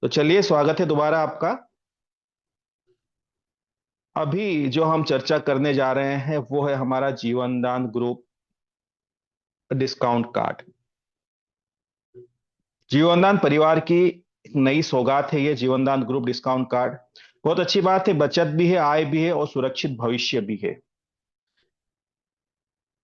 तो चलिए, स्वागत है दोबारा आपका। अभी जो हम चर्चा करने जा रहे हैं वो है हमारा जीवन दान ग्रुप डिस्काउंट कार्ड। जीवन दान परिवार की एक नई सौगात है ये जीवन दान ग्रुप डिस्काउंट कार्ड। बहुत अच्छी बात है, बचत भी है, आय भी है और सुरक्षित भविष्य भी है।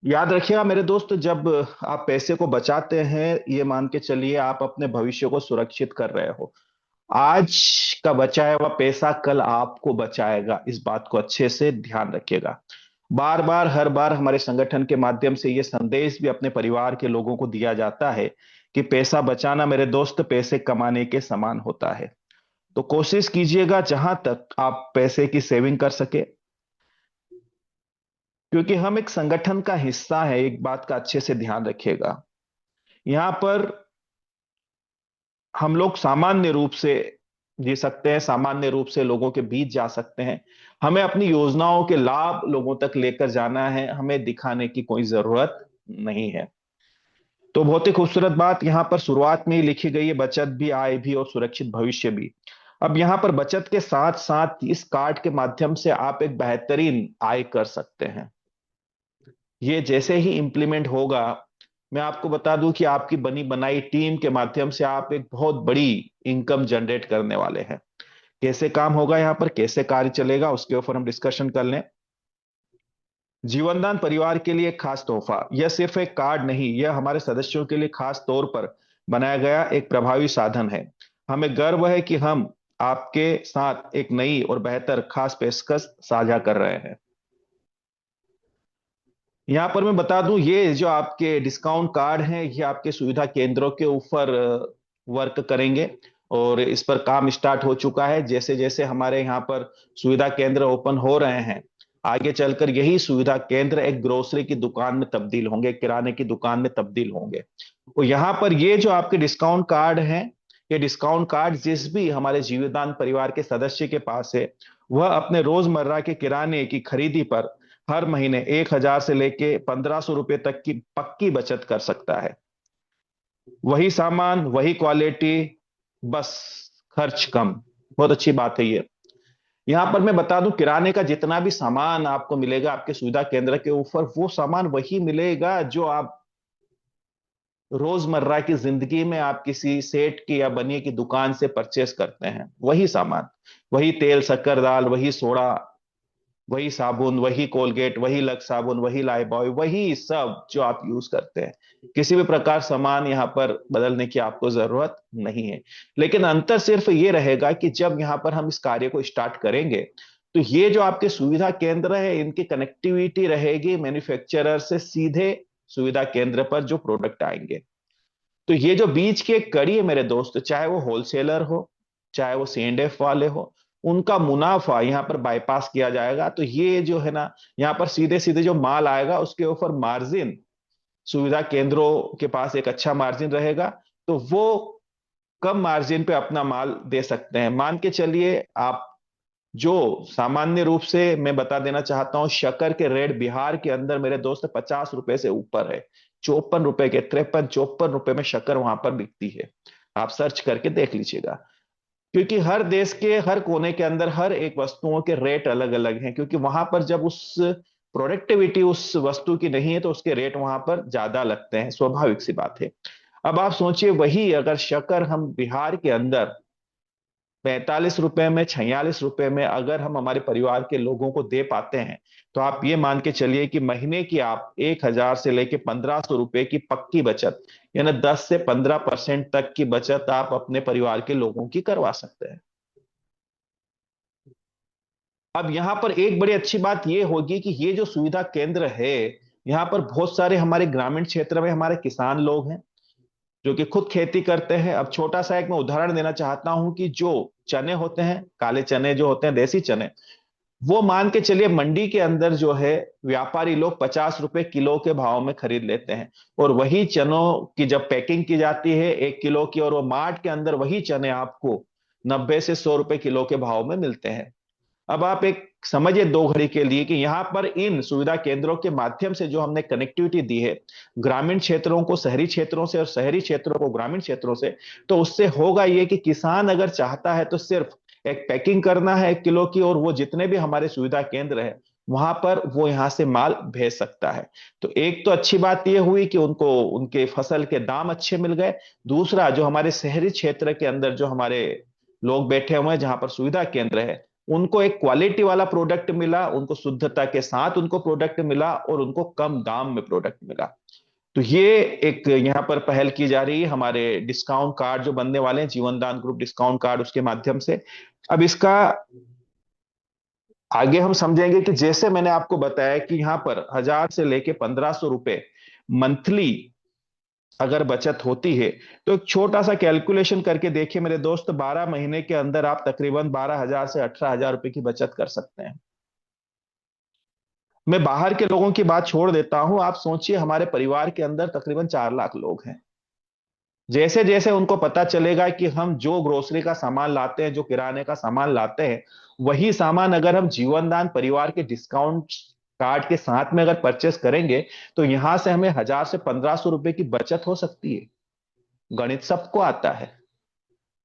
याद रखिएगा मेरे दोस्त, जब आप पैसे को बचाते हैं, ये मान के चलिए आप अपने भविष्य को सुरक्षित कर रहे हो। आज का बचाया हुआ पैसा कल आपको बचाएगा, इस बात को अच्छे से ध्यान रखिएगा। बार बार हर बार हमारे संगठन के माध्यम से यह संदेश भी अपने परिवार के लोगों को दिया जाता है कि पैसा बचाना मेरे दोस्त पैसे कमाने के समान होता है। तो कोशिश कीजिएगा जहां तक आप पैसे की सेविंग कर सके, क्योंकि हम एक संगठन का हिस्सा है। एक बात का अच्छे से ध्यान रखिएगा, यहां पर हम लोग सामान्य रूप से जी सकते हैं, सामान्य रूप से लोगों के बीच जा सकते हैं। हमें अपनी योजनाओं के लाभ लोगों तक लेकर जाना है, हमें दिखाने की कोई जरूरत नहीं है। तो बहुत ही खूबसूरत बात यहां पर शुरुआत में ही लिखी गई है, बचत भी, आय भी और सुरक्षित भविष्य भी। अब यहां पर बचत के साथ साथ इस कार्ड के माध्यम से आप एक बेहतरीन आय कर सकते हैं। ये जैसे ही इंप्लीमेंट होगा, मैं आपको बता दूं कि आपकी बनी बनाई टीम के माध्यम से आप एक बहुत बड़ी इनकम जनरेट करने वाले हैं। कैसे काम होगा यहां पर, कैसे कार्य चलेगा, उसके ऊपर हम डिस्कशन कर लें। जीवनदान परिवार के लिए एक खास तोहफा, यह सिर्फ एक कार्ड नहीं, यह हमारे सदस्यों के लिए खास तौर पर बनाया गया एक प्रभावी साधन है। हमें गर्व है कि हम आपके साथ एक नई और बेहतर खास पेशकश साझा कर रहे हैं। यहाँ पर मैं बता दूं, ये जो आपके डिस्काउंट कार्ड हैं, ये आपके सुविधा केंद्रों के ऊपर वर्क करेंगे और इस पर काम स्टार्ट हो चुका है। जैसे जैसे हमारे यहाँ पर सुविधा केंद्र ओपन हो रहे हैं, आगे चलकर यही सुविधा केंद्र एक ग्रोसरी की दुकान में तब्दील होंगे, किराने की दुकान में तब्दील होंगे। तो यहाँ पर ये जो आपके डिस्काउंट कार्ड हैं, ये डिस्काउंट कार्ड जिस भी हमारे जीवदान परिवार के सदस्य के पास है, वह अपने रोजमर्रा के किराने की खरीदी पर हर महीने 1,000 से लेके 1,500 रुपए तक की पक्की बचत कर सकता है। वही सामान, वही क्वालिटी, बस खर्च कम। बहुत अच्छी बात है ये। यहां पर मैं बता दूं, किराने का जितना भी सामान आपको मिलेगा आपके सुविधा केंद्र के ऊपर, वो सामान वही मिलेगा जो आप रोजमर्रा की जिंदगी में आप किसी सेठ की या बनिए की दुकान से परचेस करते हैं। वही सामान, वही तेल, शक्कर, दाल, वही सोडा, वही साबुन, वही कोलगेट, वही लक्स साबुन, वही लाइबॉय, वही सब जो आप यूज करते हैं। किसी भी प्रकार सामान यहाँ पर बदलने की आपको जरूरत नहीं है। लेकिन अंतर सिर्फ ये रहेगा कि जब यहाँ पर हम इस कार्य को स्टार्ट करेंगे, तो ये जो आपके सुविधा केंद्र है, इनकी कनेक्टिविटी रहेगी मैन्युफैक्चरर से सीधे सुविधा केंद्र पर जो प्रोडक्ट आएंगे। तो ये जो बीच की एक कड़ी है मेरे दोस्त, चाहे वो होलसेलर हो, चाहे वो C&F वाले हो, उनका मुनाफा यहाँ पर बाईपास किया जाएगा। तो ये जो है ना, यहाँ पर सीधे सीधे जो माल आएगा उसके ऊपर मार्जिन, सुविधा केंद्रों के पास एक अच्छा मार्जिन रहेगा। तो वो कम मार्जिन पे अपना माल दे सकते हैं। मान के चलिए आप, जो सामान्य रूप से मैं बता देना चाहता हूं, शक्कर के रेट बिहार के अंदर मेरे दोस्त 50 रुपए से ऊपर है। 54 रुपए के, 53-54 रुपए में शक्कर वहां पर बिकती है। आप सर्च करके देख लीजिएगा। क्योंकि हर देश के हर कोने के अंदर हर एक वस्तुओं के रेट अलग अलग हैं, क्योंकि वहां पर जब उस प्रोडक्टिविटी उस वस्तु की नहीं है तो उसके रेट वहां पर ज्यादा लगते हैं, स्वाभाविक सी बात है। अब आप सोचिए, वही अगर शक्कर हम बिहार के अंदर 45 रुपए में, 46 रुपए में अगर हम हमारे परिवार के लोगों को दे पाते हैं, तो आप ये मान के चलिए कि महीने की आप 1,000 से लेके 1,500 रुपए की पक्की बचत, यानी 10 से 15% तक की बचत आप अपने परिवार के लोगों की करवा सकते हैं। अब यहां पर एक बड़ी अच्छी बात यह होगी कि ये जो सुविधा केंद्र है, यहाँ पर बहुत सारे हमारे ग्रामीण क्षेत्र में हमारे किसान लोग हैं जो कि खुद खेती करते हैं। अब छोटा सा एक मैं उदाहरण देना चाहता हूं कि जो चने होते हैं, काले चने जो होते हैं, देसी चने, वो मान के चलिए मंडी के अंदर जो है व्यापारी लोग 50 रुपए किलो के भाव में खरीद लेते हैं। और वही चनों की जब पैकिंग की जाती है 1 किलो की, और वो मार्ट के अंदर वही चने आपको 90 से 100 रुपए किलो के भाव में मिलते हैं। अब आप एक समझिए दो घड़ी के लिए कि यहां पर इन सुविधा केंद्रों के माध्यम से जो हमने कनेक्टिविटी दी है ग्रामीण क्षेत्रों को शहरी क्षेत्रों से और शहरी क्षेत्रों को ग्रामीण क्षेत्रों से, तो उससे होगा ये कि किसान अगर चाहता है तो सिर्फ एक पैकिंग करना है 1 किलो की, और वो जितने भी हमारे सुविधा केंद्र है वहां पर वो यहां से माल भेज सकता है। तो एक तो अच्छी बात यह हुई कि उनको उनके फसल के दाम अच्छे मिल गए। दूसरा, जो हमारे शहरी क्षेत्र के अंदर जो हमारे लोग बैठे हुए हैं जहां पर सुविधा केंद्र है, उनको एक क्वालिटी वाला प्रोडक्ट मिला, उनको शुद्धता के साथ उनको प्रोडक्ट मिला और उनको कम दाम में प्रोडक्ट मिला। तो ये एक यहाँ पर पहल की जा रही है, हमारे डिस्काउंट कार्ड जो बनने वाले हैं, जीवन दान ग्रुप डिस्काउंट कार्ड, उसके माध्यम से। अब इसका आगे हम समझेंगे कि जैसे मैंने आपको बताया कि यहां पर 1,000 से लेके 1,500 रुपए मंथली अगर बचत होती है, तो एक छोटा सा कैलकुलेशन करके देखिए मेरे दोस्त, 12 महीने के अंदर आप तकरीबन 12,000 से 18,000 रुपए की बचत कर सकते हैं। मैं बाहर के लोगों की बात छोड़ देता हूं, आप सोचिए हमारे परिवार के अंदर तकरीबन 4 लाख लोग हैं। जैसे जैसे उनको पता चलेगा कि हम जो ग्रोसरी का सामान लाते हैं, जो किराने का सामान लाते हैं, वही सामान अगर हम जीवन दान परिवार के डिस्काउंट कार्ड के साथ में अगर परचेस करेंगे, तो यहां से हमें 1,000 से 1,500 रुपए की बचत हो सकती है। गणित सबको आता है।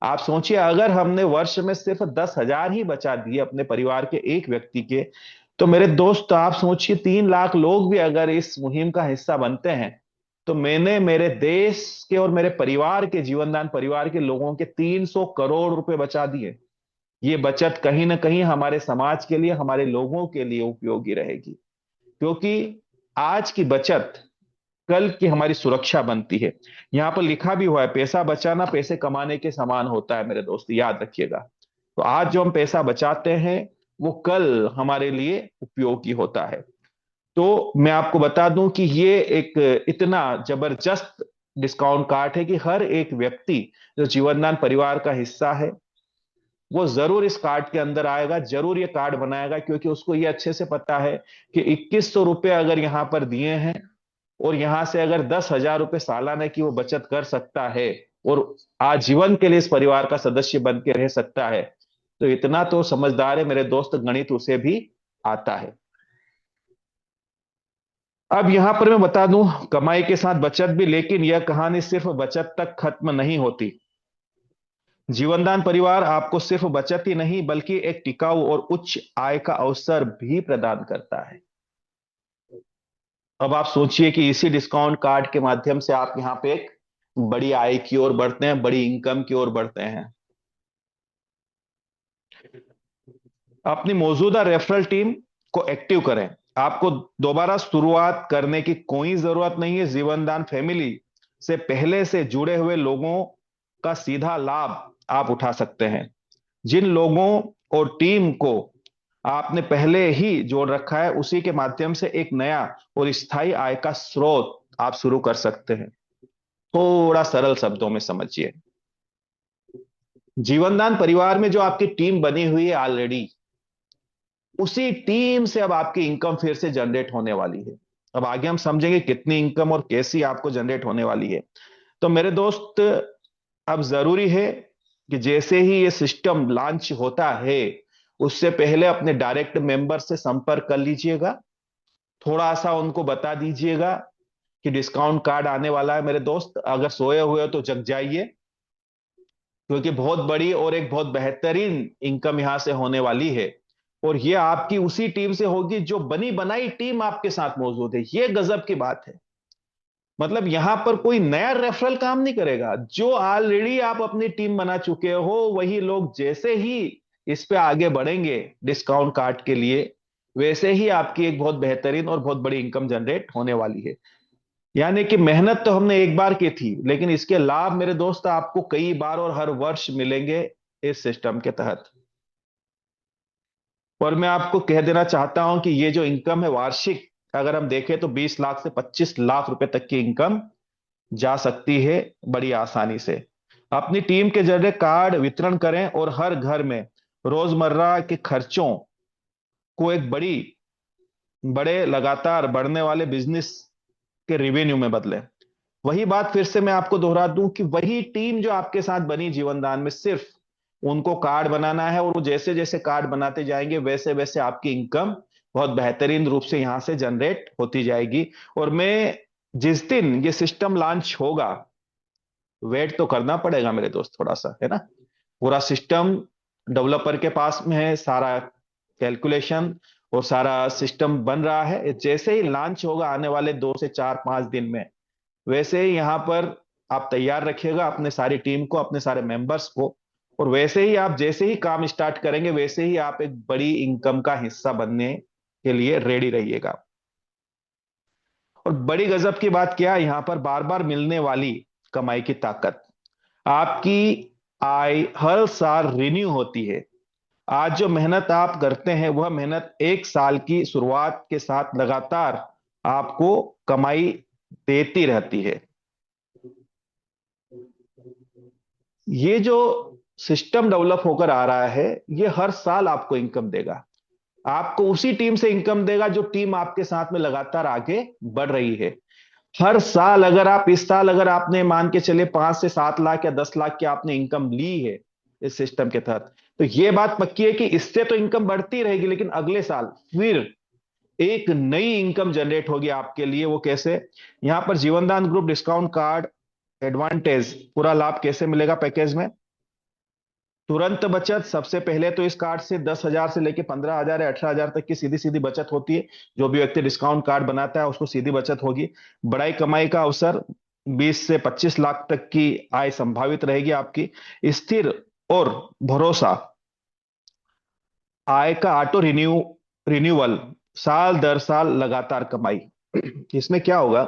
आप सोचिए अगर हमने वर्ष में सिर्फ 10,000 ही बचा दिए अपने परिवार के एक व्यक्ति के, तो मेरे दोस्त आप सोचिए 3 लाख लोग भी अगर इस मुहिम का हिस्सा बनते हैं, तो मैंने मेरे देश के और मेरे परिवार के जीवनदान परिवार के लोगों के 300 करोड़ रुपए बचा दिए। ये बचत कहीं ना कहीं हमारे समाज के लिए, हमारे लोगों के लिए उपयोगी रहेगी, क्योंकि आज की बचत कल की हमारी सुरक्षा बनती है। यहां पर लिखा भी हुआ है, पैसा बचाना पैसे कमाने के समान होता है मेरे दोस्त, याद रखिएगा। तो आज जो हम पैसा बचाते हैं वो कल हमारे लिए उपयोगी होता है। तो मैं आपको बता दूं कि ये एक इतना जबरदस्त डिस्काउंट कार्ड है कि हर एक व्यक्ति जो जीवनदान परिवार का हिस्सा है, वो जरूर इस कार्ड के अंदर आएगा, जरूर ये कार्ड बनाएगा, क्योंकि उसको ये अच्छे से पता है कि 2,100 रुपए अगर यहां पर दिए हैं और यहां से अगर 10,000 रुपए सालाना की वो बचत कर सकता है और आजीवन के लिए इस परिवार का सदस्य बन के रह सकता है, तो इतना तो समझदार है मेरे दोस्त, गणित उसे भी आता है। अब यहां पर मैं बता दूं, कमाई के साथ बचत भी, लेकिन यह कहानी सिर्फ बचत तक खत्म नहीं होती। जीवनदान परिवार आपको सिर्फ बचत ही नहीं बल्कि एक टिकाऊ और उच्च आय का अवसर भी प्रदान करता है। अब आप सोचिए कि इसी डिस्काउंट कार्ड के माध्यम से आप यहां पे एक बड़ी आय की ओर बढ़ते हैं, बड़ी इनकम की ओर बढ़ते हैं। अपनी मौजूदा रेफरल टीम को एक्टिव करें। आपको दोबारा शुरुआत करने की कोई जरूरत नहीं है। जीवनदान फैमिली से पहले से जुड़े हुए लोगों का सीधा लाभ आप उठा सकते हैं। जिन लोगों और टीम को आपने पहले ही जोड़ रखा है, उसी के माध्यम से एक नया और स्थायी आय का स्रोत आप शुरू कर सकते हैं। थोड़ा सरल शब्दों में समझिए, जीवनदान परिवार में जो आपकी टीम बनी हुई है ऑलरेडी, उसी टीम से अब आपकी इनकम फिर से जनरेट होने वाली है। अब आगे हम समझेंगे कितनी इनकम और कैसी आपको जनरेट होने वाली है। तो मेरे दोस्त, अब जरूरी है कि जैसे ही ये सिस्टम लॉन्च होता है, उससे पहले अपने डायरेक्ट मेंबर से संपर्क कर लीजिएगा। थोड़ा सा उनको बता दीजिएगा कि डिस्काउंट कार्ड आने वाला है। मेरे दोस्त, अगर सोए हुए हो तो जग जाइए, क्योंकि बहुत बड़ी और एक बहुत बेहतरीन इनकम यहां से होने वाली है। और ये आपकी उसी टीम से होगी जो बनी बनाई टीम आपके साथ मौजूद है। ये गजब की बात है। मतलब यहां पर कोई नया रेफरल काम नहीं करेगा। जो ऑलरेडी आप अपनी टीम बना चुके हो, वही लोग जैसे ही इस पे आगे बढ़ेंगे डिस्काउंट कार्ड के लिए, वैसे ही आपकी एक बहुत बेहतरीन और बहुत बड़ी इनकम जनरेट होने वाली है। यानी कि मेहनत तो हमने एक बार की थी, लेकिन इसके लाभ मेरे दोस्त आपको कई बार और हर वर्ष मिलेंगे इस सिस्टम के तहत। और मैं आपको कह देना चाहता हूं कि ये जो इनकम है वार्षिक, अगर हम देखें तो 20 लाख से 25 लाख रुपए तक की इनकम जा सकती है बड़ी आसानी से। अपनी टीम के जरिए कार्ड वितरण करें और हर घर में रोजमर्रा के खर्चों को एक बड़े लगातार बढ़ने वाले बिजनेस के रिवेन्यू में बदलें। वही बात फिर से मैं आपको दोहरा दूं कि वही टीम जो आपके साथ बनी जीवनदान में, सिर्फ उनको कार्ड बनाना है, और वो जैसे जैसे कार्ड बनाते जाएंगे वैसे वैसे आपकी इनकम बहुत बेहतरीन रूप से यहां से जनरेट होती जाएगी। और मैं जिस दिन ये सिस्टम लॉन्च होगा, वेट तो करना पड़ेगा मेरे दोस्त थोड़ा सा, है ना। पूरा सिस्टम डेवलपर के पास में है, सारा कैलकुलेशन और सारा सिस्टम बन रहा है। जैसे ही लॉन्च होगा आने वाले 2 से 4 5 दिन में, वैसे ही यहां पर आप तैयार रखिएगा अपने सारी टीम को, अपने सारे मेंबर्स को। और वैसे ही आप जैसे ही काम स्टार्ट करेंगे वैसे ही आप एक बड़ी इनकम का हिस्सा बनने के लिए रेडी रहिएगा। और बड़ी गजब की बात क्या है, यहां पर बार बार मिलने वाली कमाई की ताकत। आपकी आय हर साल रिन्यू होती है। आज जो मेहनत आप करते हैं वह मेहनत 1 साल की शुरुआत के साथ लगातार आपको कमाई देती रहती है। ये जो सिस्टम डेवलप होकर आ रहा है, ये हर साल आपको इनकम देगा। आपको उसी टीम से इनकम देगा जो टीम आपके साथ में लगातार आगे बढ़ रही है। हर साल अगर आप इस साल अगर आपने मान के चले 5 से 7 लाख या 10 लाख की आपने इनकम ली है इस सिस्टम के तहत, तो ये बात पक्की है कि इससे तो इनकम बढ़ती रहेगी, लेकिन अगले साल फिर एक नई इनकम जनरेट होगी आपके लिए। वो कैसे? यहां पर जीवनदान ग्रुप डिस्काउंट कार्ड एडवांटेज पूरा लाभ कैसे मिलेगा पैकेज में? तुरंत बचत। सबसे पहले तो इस कार्ड से 10,000 से लेकर 15,000 या 18,000 तक की सीधी सीधी बचत होती है। जो भी व्यक्ति डिस्काउंट कार्ड बनाता है उसको सीधी बचत होगी। बड़ाई कमाई का अवसर, 20 से 25 लाख तक की आय संभावित रहेगी आपकी। स्थिर और भरोसा आय का ऑटो रिन्यूअल, साल दर साल लगातार कमाई। इसमें क्या होगा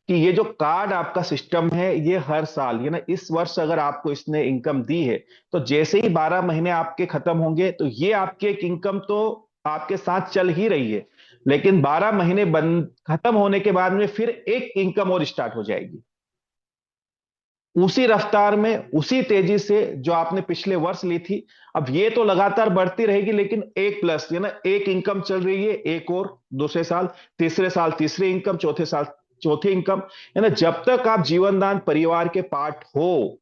कि ये जो कार्ड आपका सिस्टम है ये हर साल, ये ना इस वर्ष अगर आपको इसने इनकम दी है, तो जैसे ही 12 महीने आपके खत्म होंगे तो ये आपकी एक इनकम तो आपके साथ चल ही रही है, लेकिन 12 महीने बंद खत्म होने के बाद में फिर एक इनकम और स्टार्ट हो जाएगी, उसी रफ्तार में उसी तेजी से जो आपने पिछले वर्ष ली थी। अब ये तो लगातार बढ़ती रहेगी, लेकिन एक प्लस, ये ना एक इनकम चल रही है, एक और दूसरे साल, तीसरे साल तीसरी इनकम, चौथे साल चौथी इनकम, है ना। जब तक आप जीवनदान परिवार के पार्ट हो,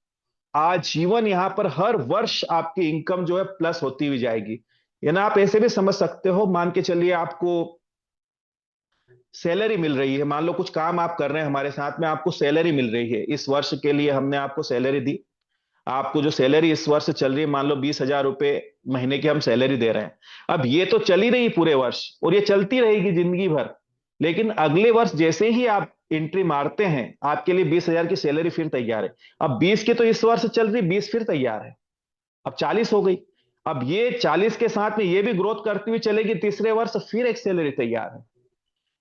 आजीवन यहां पर हर वर्ष आपकी इनकम जो है प्लस होती हुई जाएगी। ये ना आप ऐसे भी समझ सकते हो, मान के चलिए आपको सैलरी मिल रही है, मान लो कुछ काम आप कर रहे हैं हमारे साथ में, आपको सैलरी मिल रही है, इस वर्ष के लिए हमने आपको सैलरी दी। आपको जो सैलरी इस वर्ष चल रही है, मान लो 20,000 रुपए महीने की हम सैलरी दे रहे हैं। अब ये तो चली रही पूरे वर्ष और ये चलती रहेगी जिंदगी भर, लेकिन अगले वर्ष जैसे ही आप एंट्री मारते हैं आपके लिए 20,000 की सैलरी फिर तैयार है। अब 20 की तो इस वर्ष चल रही, 20 फिर तैयार है, अब 40 हो गई। अब ये 40 के साथ में ये भी ग्रोथ करती हुई चलेगी, तीसरे वर्ष फिर एक सैलरी तैयार है।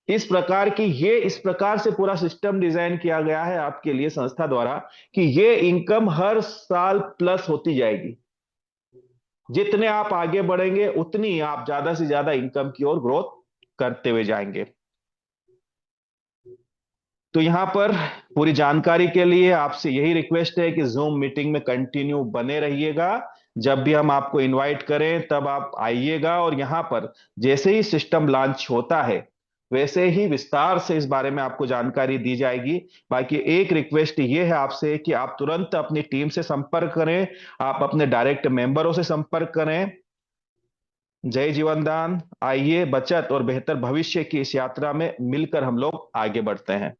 इस प्रकार की, ये इस प्रकार से पूरा सिस्टम डिजाइन किया गया है आपके लिए संस्था द्वारा कि ये इनकम हर साल प्लस होती जाएगी। जितने आप आगे बढ़ेंगे उतनी आप ज्यादा से ज्यादा इनकम की ओर ग्रोथ करते हुए जाएंगे। तो यहां पर पूरी जानकारी के लिए आपसे यही रिक्वेस्ट है कि जूम मीटिंग में कंटिन्यू बने रहिएगा। जब भी हम आपको इनवाइट करें तब आप आइएगा, और यहां पर जैसे ही सिस्टम लॉन्च होता है वैसे ही विस्तार से इस बारे में आपको जानकारी दी जाएगी। बाकी एक रिक्वेस्ट ये है आपसे कि आप तुरंत अपनी टीम से संपर्क करें, आप अपने डायरेक्ट मेंबरों से संपर्क करें। जय जीवनदान। आइए बचत और बेहतर भविष्य की इस यात्रा में मिलकर हम लोग आगे बढ़ते हैं।